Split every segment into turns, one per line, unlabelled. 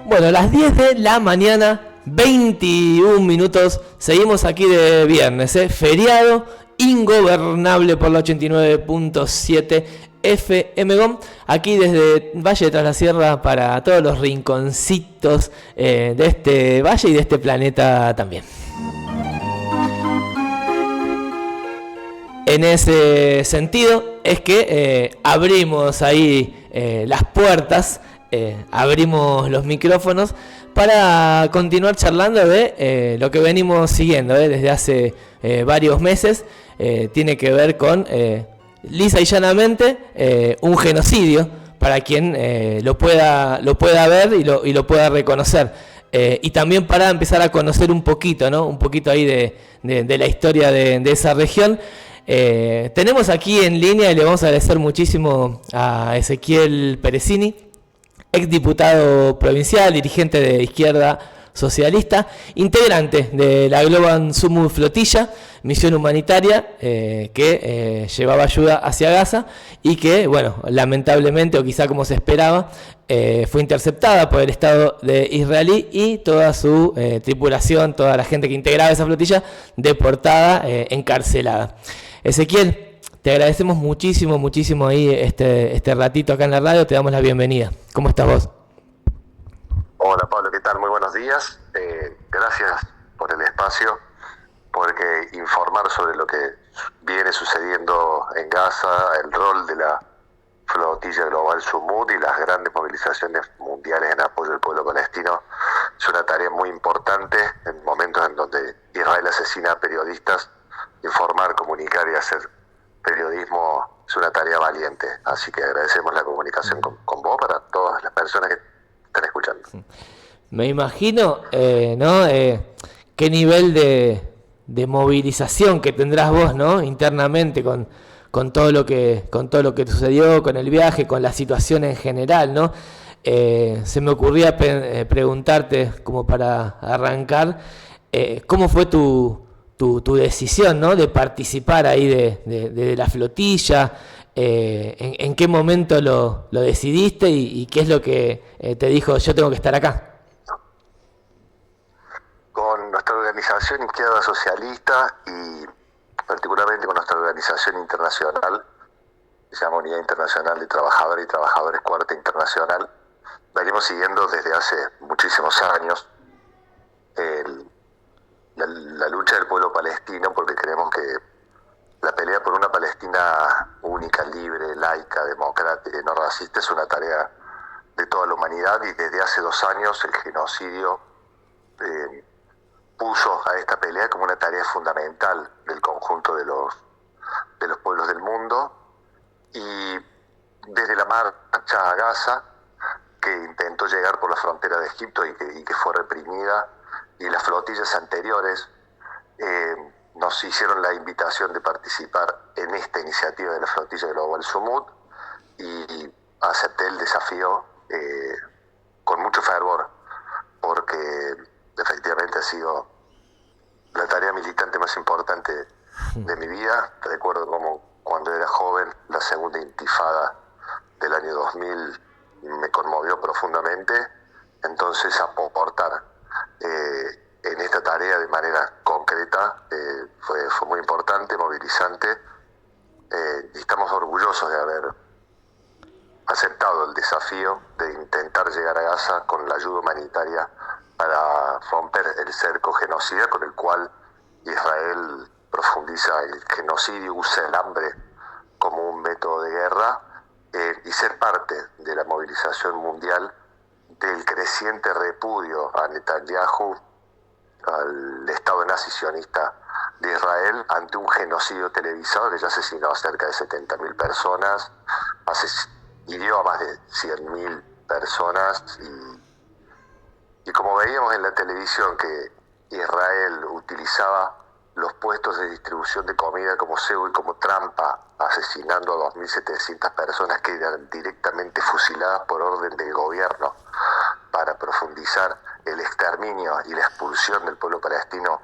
Bueno, las 10 de la mañana, 21 minutos, seguimos aquí de viernes, feriado ingobernable por la 89.7 FM GOM, aquí desde Valle de Tras la Sierra para todos los rinconcitos de este valle y de este planeta también. En ese sentido es que abrimos ahí las puertas, abrimos los micrófonos para continuar charlando de lo que venimos siguiendo desde hace varios meses. Tiene que ver con, lisa y llanamente, un genocidio, para quien lo pueda ver y lo pueda reconocer. Y también para empezar a conocer un poquito, ¿no? Un poquito ahí de la historia de esa región. Tenemos aquí en línea, y le vamos a agradecer muchísimo a Ezequiel Peresini, exdiputado provincial, dirigente de Izquierda Socialista, integrante de la Global Sumud Flotilla, misión humanitaria que llevaba ayuda hacia Gaza y que, bueno, lamentablemente, o quizá como se esperaba, fue interceptada por el Estado de Israel y toda su tripulación, toda la gente que integraba esa flotilla, deportada, encarcelada. Ezequiel, te agradecemos muchísimo ahí este ratito acá en la radio, te damos la bienvenida. ¿Cómo estás vos?
Hola Pablo, ¿qué tal? Muy buenos días. Gracias por el espacio, porque informar sobre lo que viene sucediendo en Gaza, el rol de la flotilla global Sumud y las grandes movilizaciones mundiales en apoyo al pueblo palestino es una tarea muy importante en momentos en donde Israel asesina a periodistas. Informar, comunicar y hacer periodismo es una tarea valiente, así que agradecemos la comunicación con vos para todas las personas que están escuchando.
Me imagino, ¿no? Qué nivel de movilización que tendrás vos, ¿no? Internamente con todo lo que sucedió, con el viaje, con la situación en general, ¿no? Se me ocurría preguntarte, como para arrancar, ¿cómo fue tu decisión, ¿no? De participar ahí de la flotilla? ¿En qué momento lo decidiste y qué es lo que te dijo, yo tengo que estar acá?
Con nuestra organización Izquierda Socialista y particularmente con nuestra organización internacional, que se llama Unidad Internacional de Trabajadores y Trabajadores Cuarta Internacional, venimos siguiendo desde hace muchísimos años la lucha del pueblo palestino, porque creemos que la pelea por una Palestina única, libre, laica, democrática y no racista es una tarea de toda la humanidad, y desde hace 2 años el genocidio puso a esta pelea como una tarea fundamental del conjunto de los pueblos del mundo. Y desde la marcha a Gaza, que intentó llegar por la frontera de Egipto y que fue reprimida, y las flotillas anteriores nos hicieron la invitación de participar en esta iniciativa de la flotilla global Sumud, y acepté el desafío con mucho fervor, porque efectivamente ha sido la tarea militante más importante de mi vida. Recuerdo como cuando era joven, la segunda intifada del año 2000 me conmovió profundamente. Entonces aportar en esta tarea de manera concreta fue muy importante, movilizante, y estamos orgullosos de haber aceptado el desafío de intentar llegar a Gaza con la ayuda humanitaria para romper el cerco genocida con el cual Israel profundiza el genocidio, usa el hambre como un método de guerra, y ser parte de la movilización mundial del creciente repudio a Netanyahu, al Estado nazi sionista de Israel, ante un genocidio televisado que ya asesinó a cerca de 70.000 personas, hirió a más de 100.000 personas, y como veíamos en la televisión que Israel utilizaba los puestos de distribución de comida como cebo y como trampa, asesinando a 2.700 personas que eran directamente fusiladas por orden del gobierno para profundizar el exterminio y la expulsión del pueblo palestino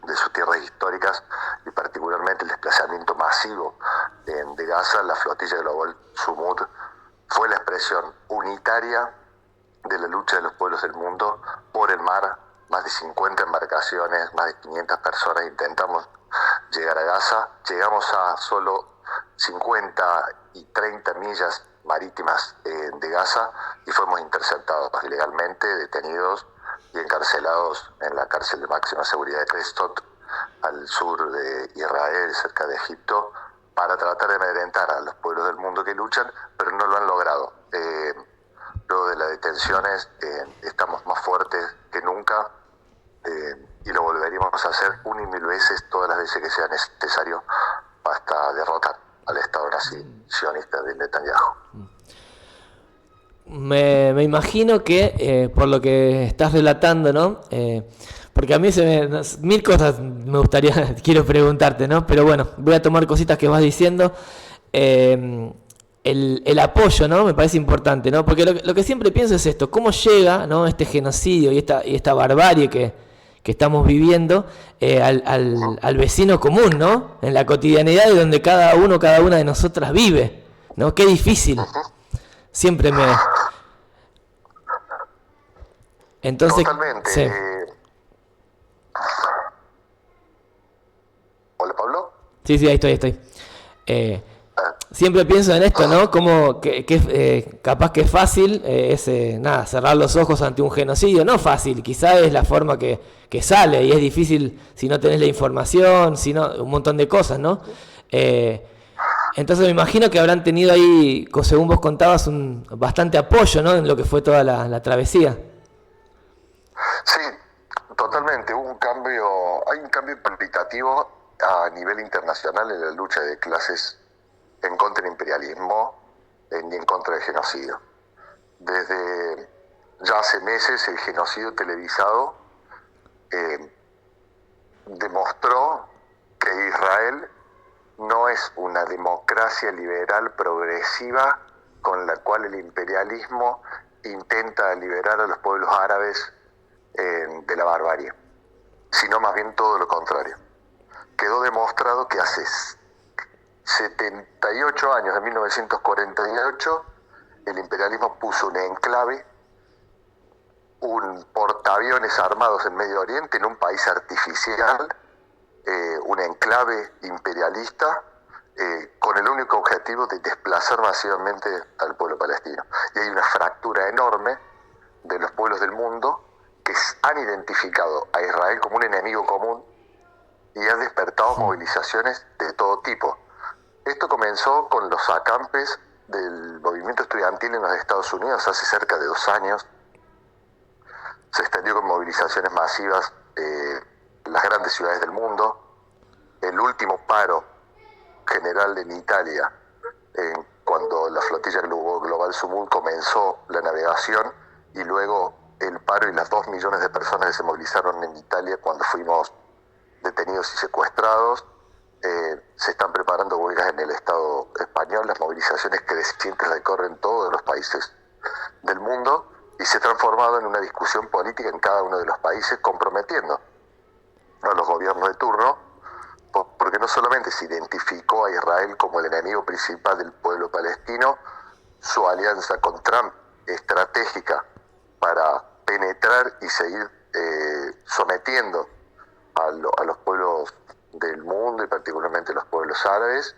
de sus tierras históricas y particularmente el desplazamiento masivo de Gaza, la flotilla global Sumud fue la expresión unitaria de la lucha de los pueblos del mundo por el mar. Más de 50 embarcaciones, más de 500 personas intentamos llegar a Gaza. Llegamos a solo 50 y 30 millas marítimas de Gaza y fuimos interceptados ilegalmente, detenidos y encarcelados en la cárcel de máxima seguridad de Crestot, al sur de Israel, cerca de Egipto, para tratar de amedrentar a los pueblos del mundo que luchan, pero no lo han logrado. Luego de las detenciones estamos más fuertes que nunca y lo volveríamos a hacer una y mil veces, todas las veces que sea necesario, hasta derrotar al Estado nazi sionista de Netanyahu.
Me imagino que por lo que estás relatando, ¿no? Porque a mí mil cosas me gustaría, quiero preguntarte, ¿no? Pero bueno, voy a tomar cositas que vas diciendo. El apoyo, ¿no? Me parece importante, ¿no? Porque lo que siempre pienso es esto: ¿cómo llega, ¿no?, este genocidio y esta barbarie que estamos viviendo al vecino común, ¿no? En la cotidianidad de donde cada una de nosotras vive, ¿no? Qué difícil. Siempre me... Entonces...
Totalmente.
Sí.
¿Hola, Pablo?
Sí, ahí estoy. Siempre pienso en esto, ¿no? Como que capaz que es fácil cerrar los ojos ante un genocidio. No fácil, quizás es la forma que sale y es difícil si no tenés la información, un montón de cosas, ¿no? Entonces me imagino que habrán tenido ahí, según vos contabas, bastante apoyo, ¿no?, en lo que fue toda la travesía.
Sí, totalmente. Hay un cambio cualitativo a nivel internacional en la lucha de clases en contra del imperialismo y en contra del genocidio. Desde ya hace meses el genocidio televisado demostró que Israel no es una democracia liberal progresiva con la cual el imperialismo intenta liberar a los pueblos árabes de la barbarie, sino más bien todo lo contrario. Quedó demostrado que hace 78 años, de 1948, el imperialismo puso un enclave, un portaaviones armados en Medio Oriente, en un país artificial, un enclave imperialista, con el único objetivo de desplazar masivamente al pueblo palestino. Y hay una fractura enorme de los pueblos del mundo que han identificado a Israel como un enemigo común y han despertado movilizaciones de todo tipo. Esto comenzó con los acampes del movimiento estudiantil en los Estados Unidos hace cerca de 2 años. Se extendió con movilizaciones masivas en las grandes ciudades del mundo. El último paro general en Italia, cuando la flotilla global Sumud comenzó la navegación, y luego el paro y las 2 millones de personas que se movilizaron en Italia cuando fuimos detenidos y secuestrados. Se están preparando huelgas en el Estado español, las movilizaciones crecientes recorren todos los países del mundo y se ha transformado en una discusión política en cada uno de los países, comprometiendo a los gobiernos de turno, porque no solamente se identificó a Israel como el enemigo principal del pueblo palestino, su alianza con Trump estratégica para penetrar y seguir sometiendo a los pueblos del mundo y particularmente los pueblos árabes,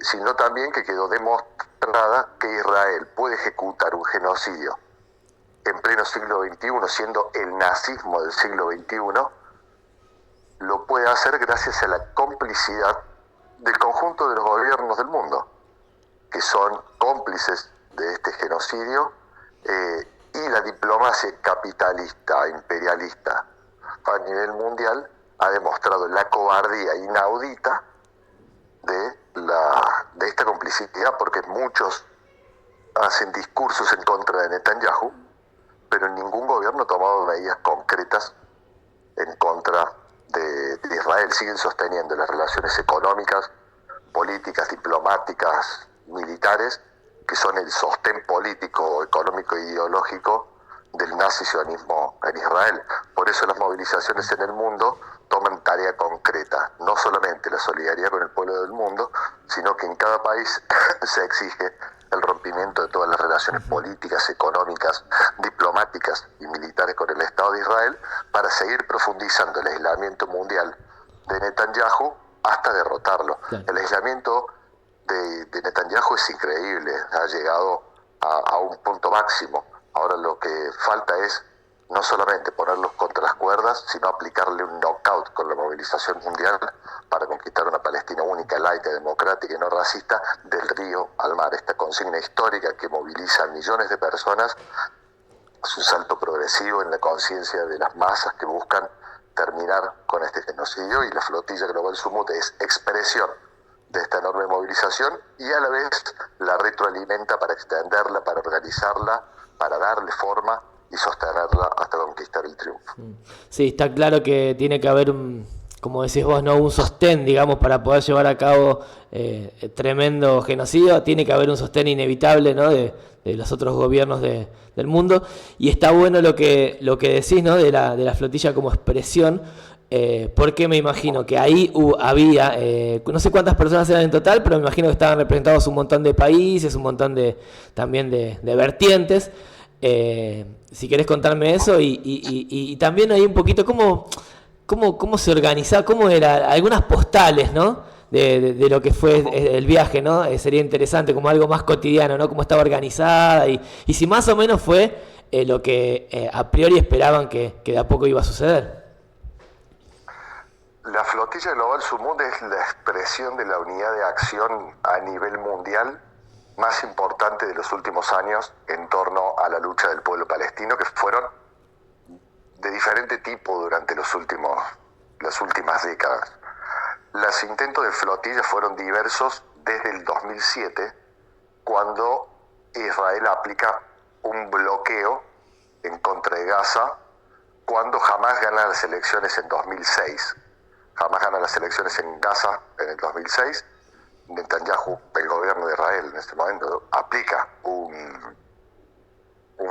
sino también que quedó demostrada que Israel puede ejecutar un genocidio en pleno siglo XXI, siendo el nazismo del siglo XXI, lo puede hacer gracias a la complicidad del conjunto de los gobiernos del mundo, que son cómplices de este genocidio, y la diplomacia capitalista, imperialista a nivel mundial ha demostrado la cobardía inaudita de esta complicidad, porque muchos hacen discursos en contra de Netanyahu, pero ningún gobierno ha tomado medidas concretas en contra de Israel. Siguen sosteniendo las relaciones económicas, políticas, diplomáticas, militares, que son el sostén político, económico e ideológico del nazi-sionismo en Israel. Por eso las movilizaciones en el mundo toman tarea concreta, no solamente la solidaridad con el pueblo del mundo, sino que en cada país se exige el rompimiento de todas las relaciones políticas, económicas, diplomáticas y militares con el Estado de Israel para seguir profundizando el aislamiento mundial de Netanyahu hasta derrotarlo.
Claro.
El aislamiento de Netanyahu es increíble, ha llegado a un punto máximo. Ahora lo que falta es no solamente ponerlos contra las cuerdas, sino aplicarle un knockout con la movilización mundial para conquistar una Palestina única, laica, democrática y no racista, del río al mar. Esta consigna histórica que moviliza a millones de personas es un salto progresivo en la conciencia de las masas que buscan terminar con este genocidio, y la flotilla Global Sumut es expresión de esta enorme movilización y a la vez la retroalimenta para extenderla, para organizarla, para darle forma y sostenerla hasta conquistar el triunfo.
Sí, está claro que tiene que haber como decís vos, ¿no? Un sostén, digamos, para poder llevar a cabo tremendo genocidio. Tiene que haber un sostén inevitable, ¿no? de los otros gobiernos del mundo. Y está bueno lo que decís, ¿no? de la flotilla como expresión, porque me imagino que ahí había, no sé cuántas personas eran en total, pero me imagino que estaban representados un montón de países, un montón también de vertientes. Si querés contarme eso y también hay un poquito cómo se organizaba, cómo era, algunas postales, ¿no? De lo que fue el viaje, ¿no? Sería interesante, como algo más cotidiano, ¿no? Cómo estaba organizada y si más o menos fue lo que a priori esperaban que de a poco iba a suceder.
La flotilla Global Sumut es la expresión de la unidad de acción a nivel mundial más importante de los últimos años en torno a la lucha del pueblo palestino, que fueron de diferente tipo durante las últimas décadas. Los intentos de flotilla fueron diversos desde el 2007, cuando Israel aplica un bloqueo en contra de Gaza, cuando Hamás gana las elecciones en 2006. Hamás gana las elecciones en Gaza en el 2006. Netanyahu, el gobierno de Israel en este momento, aplica un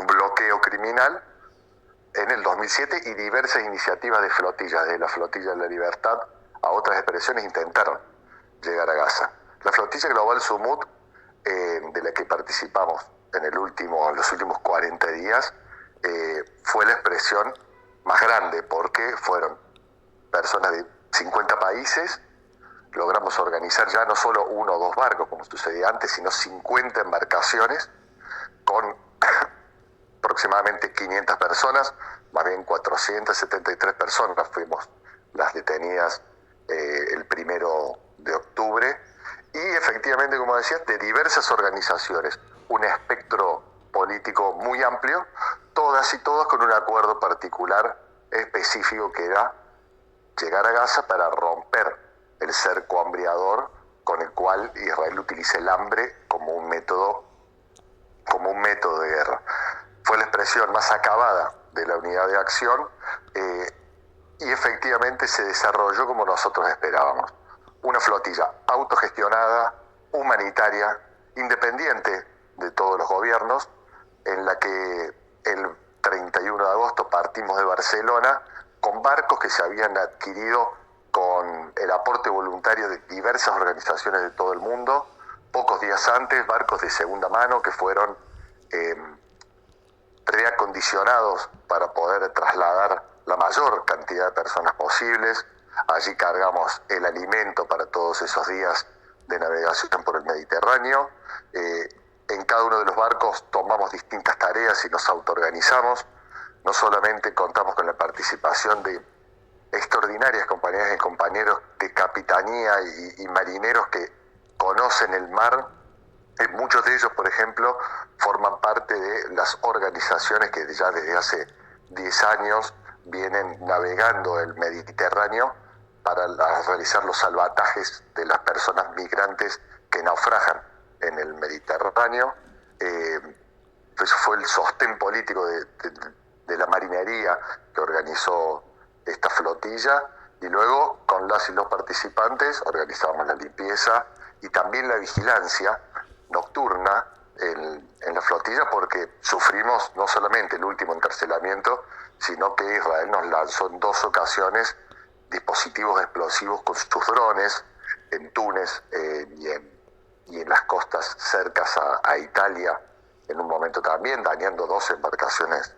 bloqueo criminal en el 2007 y diversas iniciativas de flotillas, de la Flotilla de la Libertad a otras expresiones, intentaron llegar a Gaza. La Flotilla Global Sumut, de la que participamos en los últimos 40 días, fue la expresión más grande porque fueron personas de 50 países. Logramos organizar ya no solo 1 o 2 barcos, como sucedía antes, sino 50 embarcaciones con aproximadamente 500 personas, más bien 473 personas fuimos las detenidas el 1 de octubre, y efectivamente, como decías, de diversas organizaciones, un espectro político muy amplio, todas y todos con un acuerdo particular específico que era llegar a Gaza para romper el cerco hambriador con el cual Israel utiliza el hambre como un método de guerra. Fue la expresión más acabada de la unidad de acción y efectivamente se desarrolló como nosotros esperábamos. Una flotilla autogestionada, humanitaria, independiente de todos los gobiernos, en la que el 31 de agosto partimos de Barcelona con barcos que se habían adquirido con el aporte voluntario de diversas organizaciones de todo el mundo. Pocos días antes, barcos de segunda mano que fueron reacondicionados para poder trasladar la mayor cantidad de personas posibles. Allí cargamos el alimento para todos esos días de navegación por el Mediterráneo. En cada uno de los barcos tomamos distintas tareas y nos autoorganizamos. No solamente contamos con la participación de extraordinarias compañeras y compañeros de capitanía y marineros que conocen el mar. Muchos de ellos, por ejemplo, forman parte de las organizaciones que ya desde hace 10 años vienen navegando el Mediterráneo para realizar los salvatajes de las personas migrantes que naufragan en el Mediterráneo. Eso fue el sostén político de la marinería que organizó esta flotilla, y luego con las y los participantes organizábamos la limpieza y también la vigilancia nocturna en la flotilla, porque sufrimos no solamente el último encarcelamiento, sino que Israel nos lanzó en 2 ocasiones dispositivos explosivos con sus drones en Túnez y en las costas cercas a Italia, en un momento también dañando 2 embarcaciones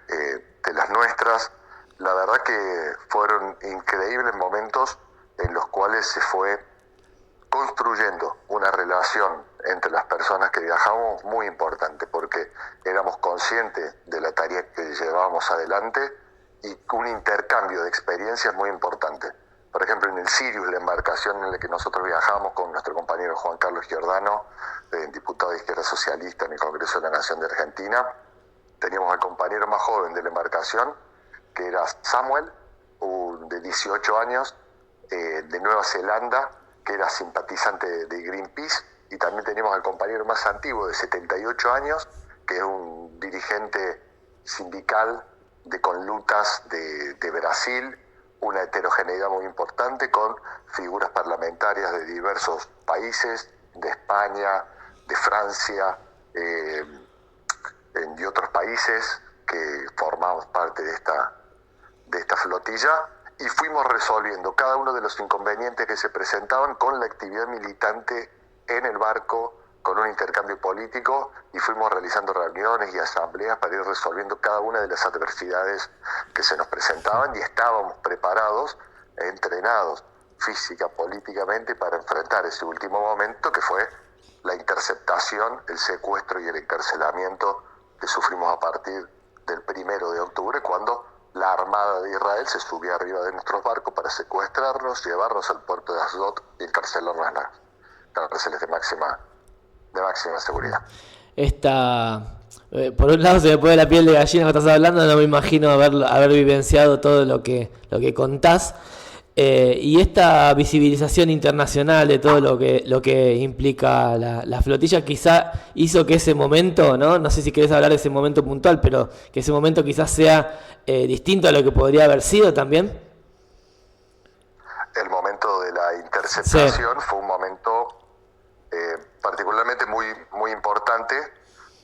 de las nuestras. La verdad que fueron increíbles momentos en los cuales se fue construyendo una relación entre las personas que viajamos muy importante, porque éramos conscientes de la tarea que llevábamos adelante y un intercambio de experiencias muy importante. Por ejemplo, en el Sirius, la embarcación en la que nosotros viajamos con nuestro compañero Juan Carlos Giordano, diputado de Izquierda Socialista en el Congreso de la Nación de Argentina, teníamos al compañero más joven de la embarcación, que era Samuel, de 18 años, de Nueva Zelanda, que era simpatizante de Greenpeace, y también teníamos al compañero más antiguo, de 78 años, que es un dirigente sindical de conlutas de Brasil, una heterogeneidad muy importante con figuras parlamentarias de diversos países, de España, de Francia y otros países que formamos parte de esta flotilla, y fuimos resolviendo cada uno de los inconvenientes que se presentaban con la actividad militante en el barco, con un intercambio político, y fuimos realizando reuniones y asambleas para ir resolviendo cada una de las adversidades que se nos presentaban, y estábamos preparados, entrenados física, políticamente, para enfrentar ese último momento que fue la interceptación, el secuestro y el encarcelamiento que sufrimos a partir del 1 de octubre, cuando la Armada de Israel se subió arriba de nuestros barcos para secuestrarnos, llevarnos al puerto de Asdod y encarcelarnos en las cárceles de máxima seguridad.
Por un lado se me pone la piel de gallina cuando estás hablando, no me imagino haber vivenciado todo lo que contás. Y esta visibilización internacional de todo lo que implica la flotilla quizá hizo que ese momento, no sé si querés hablar de ese momento puntual, pero que ese momento quizás sea distinto a lo que podría haber sido también.
El momento de la interceptación
sí.
Fue un momento particularmente muy, muy importante,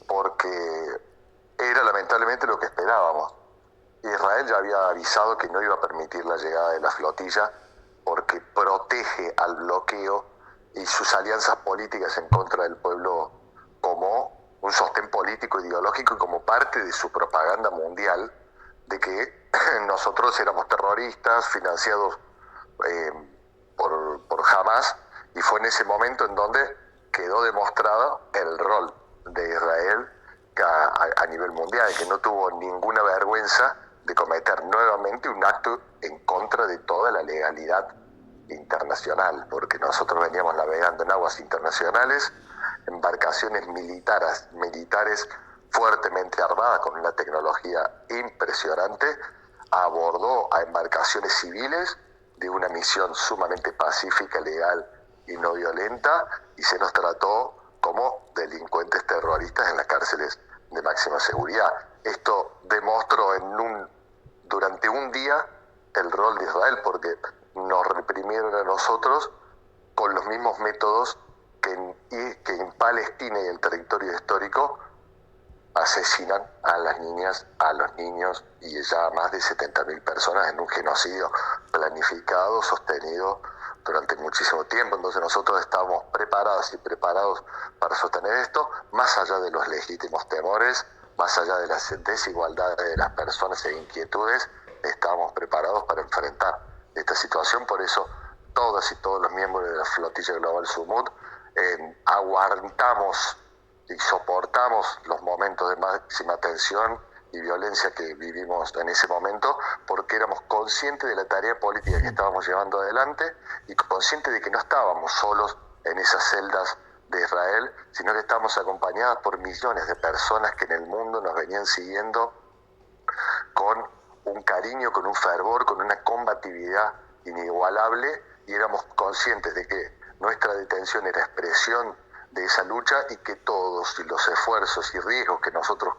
porque era lamentablemente lo que esperábamos. Israel ya había avisado que no iba a permitir la llegada de la flotilla porque protege al bloqueo y sus alianzas políticas en contra del pueblo como un sostén político ideológico y como parte de su propaganda mundial de que nosotros éramos terroristas financiados por Hamas, y fue en ese momento en donde quedó demostrado el rol de Israel a nivel mundial, que no tuvo ninguna vergüenza de cometer nuevamente un acto en contra de toda la legalidad internacional, porque nosotros veníamos navegando en aguas internacionales, embarcaciones militares fuertemente armadas con una tecnología impresionante, abordó a embarcaciones civiles de una misión sumamente pacífica, legal y no violenta, y se nos trató como delincuentes terroristas en las cárceles de máxima seguridad. Esto demostró durante un día el rol de Israel, porque nos reprimieron a nosotros con los mismos métodos que en Palestina y el territorio histórico asesinan a las niñas, a los niños y ya a más de 70.000 personas en un genocidio planificado, sostenido durante muchísimo tiempo. Entonces nosotros estábamos preparados para sostener esto, más allá de los legítimos temores, más allá de las desigualdades de las personas e inquietudes, estábamos preparados para enfrentar esta situación. Por eso todas y todos los miembros de la Flotilla Global Sumud aguantamos y soportamos los momentos de máxima tensión y violencia que vivimos en ese momento, porque éramos conscientes de la tarea política que estábamos llevando adelante y conscientes de que no estábamos solos en esas celdas de Israel, sino que estábamos acompañados por millones de personas que en el mundo nos venían siguiendo con un cariño, con un fervor, con una combatividad inigualable, y éramos conscientes de que nuestra detención era expresión de esa lucha, y que todos los esfuerzos y riesgos que nosotros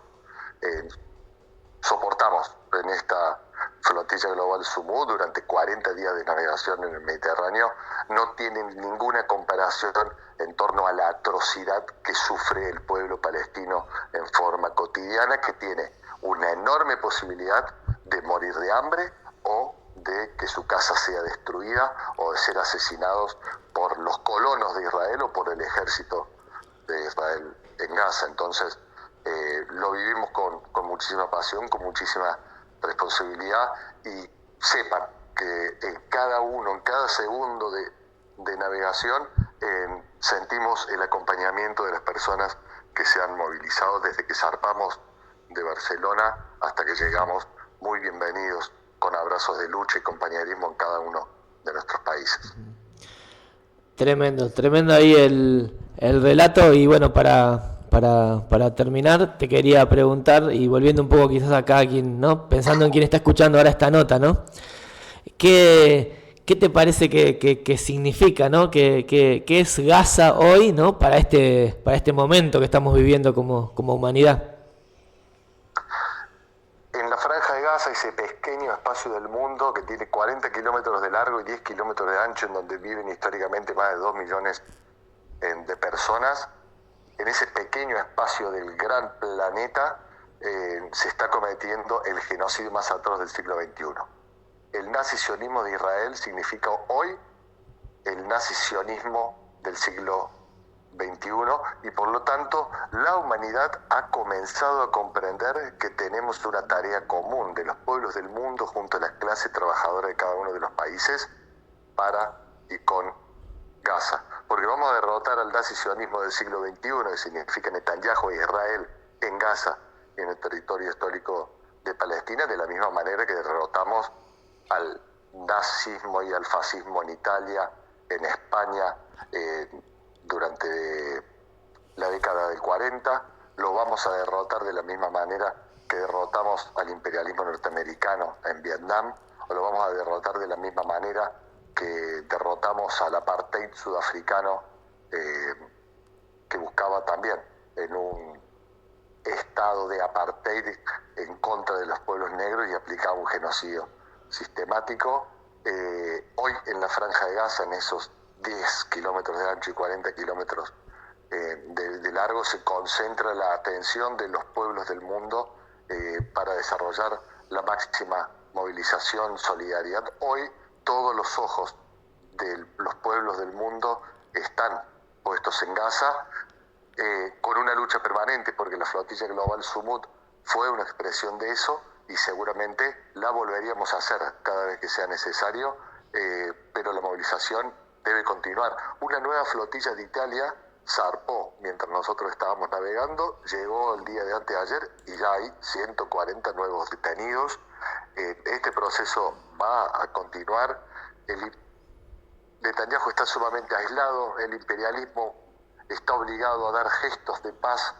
soportamos en esta flotilla global Sumud durante 40 días de navegación en el Mediterráneo no tienen ninguna comparación en torno a la atrocidad que sufre el pueblo palestino en forma cotidiana, que tiene una enorme posibilidad de morir de hambre o de que su casa sea destruida o de ser asesinados por los colonos de Israel o por el ejército de Israel en Gaza. Entonces, lo vivimos con muchísima pasión, con muchísima responsabilidad, y sepan que en cada segundo de navegación sentimos el acompañamiento de las personas que se han movilizado desde que zarpamos de Barcelona hasta que llegamos, muy bienvenidos, con abrazos de lucha y compañerismo en cada uno de nuestros países.
Tremendo, tremendo ahí el relato. Y bueno, para terminar, te quería preguntar, y volviendo un poco quizás acá, ¿no? Pensando en quién está escuchando ahora esta nota, ¿no? ¿Qué te parece que significa, ¿no? ¿Qué es Gaza hoy, ¿no? Para este momento que estamos viviendo como humanidad?
En la Franja de Gaza, ese pequeño espacio del mundo que tiene 40 kilómetros de largo y 10 kilómetros de ancho, en donde viven históricamente más de 2 millones de personas, en ese pequeño espacio del gran planeta se está cometiendo el genocidio más atroz del siglo XXI. El nazi-sionismo de Israel significa hoy el nazi-sionismo del siglo XXI, y por lo tanto la humanidad ha comenzado a comprender que tenemos una tarea común de los pueblos del mundo junto a la clase trabajadora de cada uno de los países para y con Gaza. Porque vamos a derrotar al nazi-sionismo del siglo XXI, que significa Netanyahu e Israel en Gaza y en el territorio histórico de Palestina, de la misma manera que derrotamos al nazismo y al fascismo en Italia, en España, durante la década del 40, lo vamos a derrotar de la misma manera que derrotamos al imperialismo norteamericano en Vietnam, o lo vamos a derrotar de la misma manera que derrotamos al apartheid sudafricano, que buscaba también en un estado de apartheid en contra de los pueblos negros y aplicaba un genocidio sistemático. Hoy en la Franja de Gaza, en esos 10 kilómetros de ancho y 40 kilómetros de largo, se concentra la atención de los pueblos del mundo para desarrollar la máxima movilización, solidaridad. Hoy todos los ojos de los pueblos del mundo están puestos en Gaza, con una lucha permanente, porque la flotilla global Sumud fue una expresión de eso, y seguramente la volveríamos a hacer cada vez que sea necesario, pero la movilización debe continuar. Una nueva flotilla de Italia zarpó mientras nosotros estábamos navegando, llegó el día de anteayer y ya hay 140 nuevos detenidos. Este proceso va a continuar. Netanyahu está sumamente aislado, el imperialismo está obligado a dar gestos de paz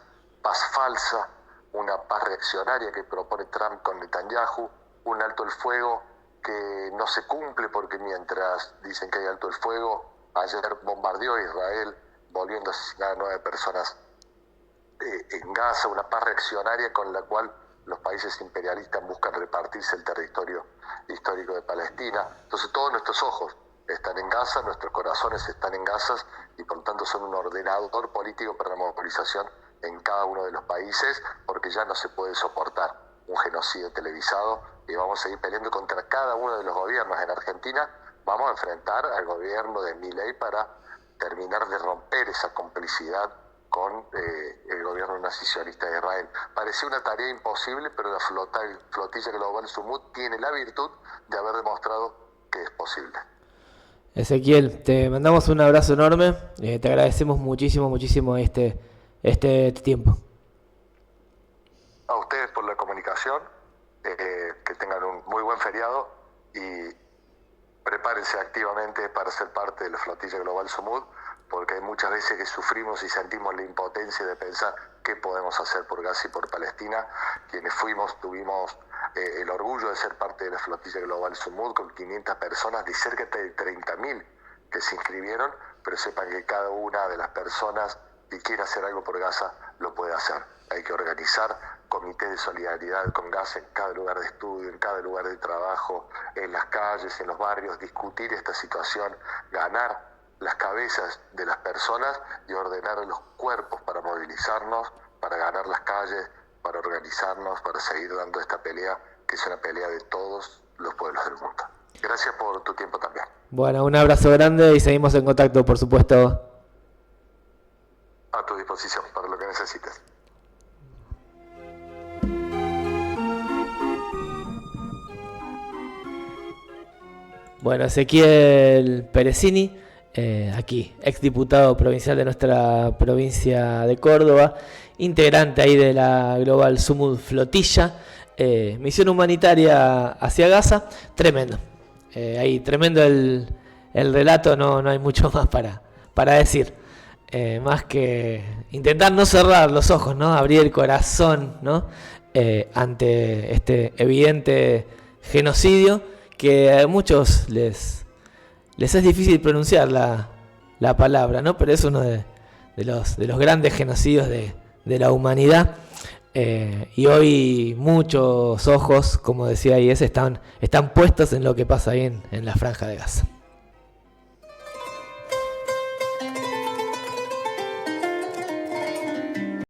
falsa, una paz reaccionaria que propone Trump con Netanyahu, un alto el fuego que no se cumple porque mientras dicen que hay alto el fuego, ayer bombardeó Israel, volviendo a asesinar a 9 personas en Gaza, una paz reaccionaria con la cual los países imperialistas buscan repartirse el territorio histórico de Palestina. Entonces todos nuestros ojos están en Gaza, nuestros corazones están en Gaza, y por lo tanto son un ordenador político para la movilización en cada uno de los países, porque ya no se puede soportar un genocidio televisado, y vamos a seguir peleando contra cada uno de los gobiernos. En Argentina vamos a enfrentar al gobierno de Milei para terminar de romper esa complicidad con el gobierno nacionalista de Israel. Parecía una tarea imposible, pero la flotilla global Sumud tiene la virtud de haber demostrado que es posible.
Ezequiel, te mandamos un abrazo enorme, te agradecemos muchísimo este tiempo.
A ustedes por la comunicación, que tengan un muy buen feriado y prepárense activamente para ser parte de la flotilla global Sumud, porque hay muchas veces que sufrimos y sentimos la impotencia de pensar qué podemos hacer por Gaza y por Palestina. Quienes tuvimos el orgullo de ser parte de la flotilla global Sumud con 500 personas de cerca de 30.000 que se inscribieron, pero sepan que cada una de las personas que quiera hacer algo por Gaza lo puede hacer. Hay que organizar comités de solidaridad con Gaza en cada lugar de estudio, en cada lugar de trabajo, en las calles, en los barrios, discutir esta situación, ganar las cabezas de las personas y ordenar los cuerpos para movilizarnos, para ganar las calles, para organizarnos, para seguir dando esta pelea, que es una pelea de todos los pueblos del mundo. Gracias por tu tiempo también.
Bueno, un abrazo grande y seguimos en contacto, por supuesto.
A tu disposición para lo que necesites.
Bueno, Ezequiel Perecini, aquí, exdiputado provincial de nuestra provincia de Córdoba, integrante ahí de la Global Sumud Flotilla, misión humanitaria hacia Gaza, tremendo. Ahí, tremendo el relato, no hay mucho más para decir. Más que intentar no cerrar los ojos, ¿no? Abrir el corazón, ¿no? Ante este evidente genocidio que a muchos les es difícil pronunciar la palabra, ¿no? Pero es uno de los grandes genocidios de la humanidad. Y hoy muchos ojos, como decía IS, están puestos en lo que pasa ahí en la Franja de Gaza.